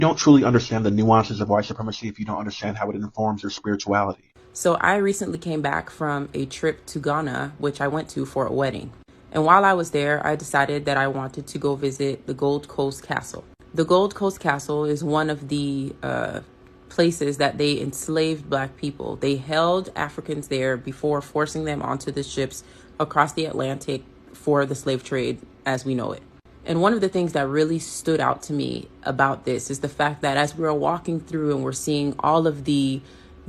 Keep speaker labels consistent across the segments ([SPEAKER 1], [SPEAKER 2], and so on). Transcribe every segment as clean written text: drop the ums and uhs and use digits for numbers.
[SPEAKER 1] You don't truly understand the nuances of white supremacy if you don't understand how it informs your spirituality.
[SPEAKER 2] So I recently came back from a trip to Ghana, which I went to for a wedding. And while I was there, I decided that I wanted to go visit the Gold Coast Castle. The Gold Coast Castle is one of the places that they enslaved Black people. They held Africans there before forcing them onto the ships across the Atlantic for the slave trade as we know it. And one of the things that really stood out to me about this is the fact that as we were walking through and we're seeing all of the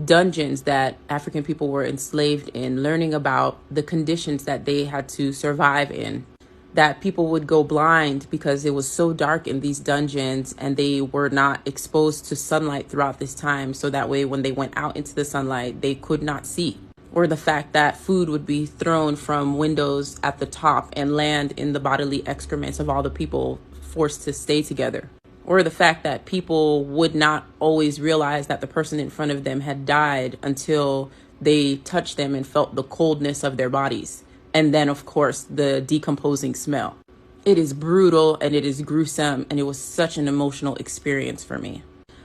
[SPEAKER 2] dungeons that African people were enslaved in, learning about the conditions that they had to survive in, that people would go blind because it was so dark in these dungeons and they were not exposed to sunlight throughout this time. So that way, when they went out into the sunlight, they could not see. Or the fact that food would be thrown from windows at the top and land in the bodily excrements of all the people forced to stay together. Or the fact that people would not always realize that the person in front of them had died until they touched them and felt the coldness of their bodies. And then, of course, the decomposing smell. It is brutal and it is gruesome, and it was such an emotional experience for me.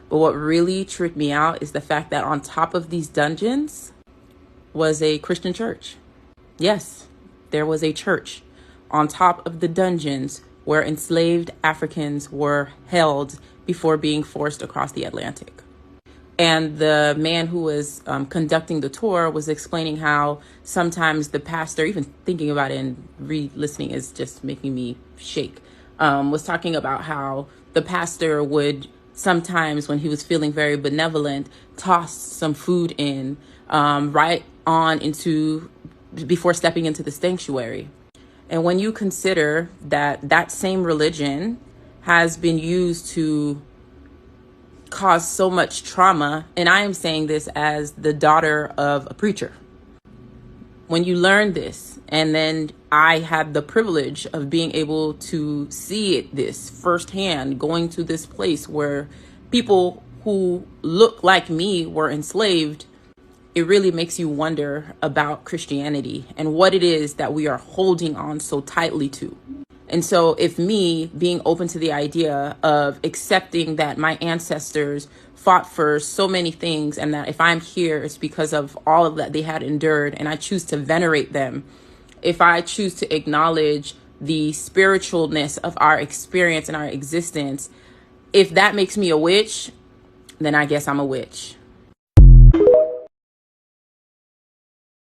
[SPEAKER 2] But what really tripped me out is the fact that on top of these dungeons was a Christian church. Yes, there was a church on top of the dungeons where enslaved Africans were held before being forced across the Atlantic. And the man who was conducting the tour was explaining how sometimes the pastor, even thinking about it and re-listening is just making me shake, was talking about how the pastor would sometimes, when he was feeling very benevolent, toss some food in right on into, before stepping into the sanctuary. And when you consider that that same religion has been used to cause so much trauma, and I am saying this as the daughter of a preacher. When you learn this, and then I had the privilege of being able to see this firsthand, going to this place where people who look like me were enslaved, it really makes you wonder about Christianity and what it is that we are holding on so tightly to. And so if me being open to the idea of accepting that my ancestors fought for so many things, and that if I'm here, it's because of all of that they had endured, and I choose to venerate them, if I choose to acknowledge the spiritualness of our experience and our existence, if that makes me a witch, then I guess I'm a witch.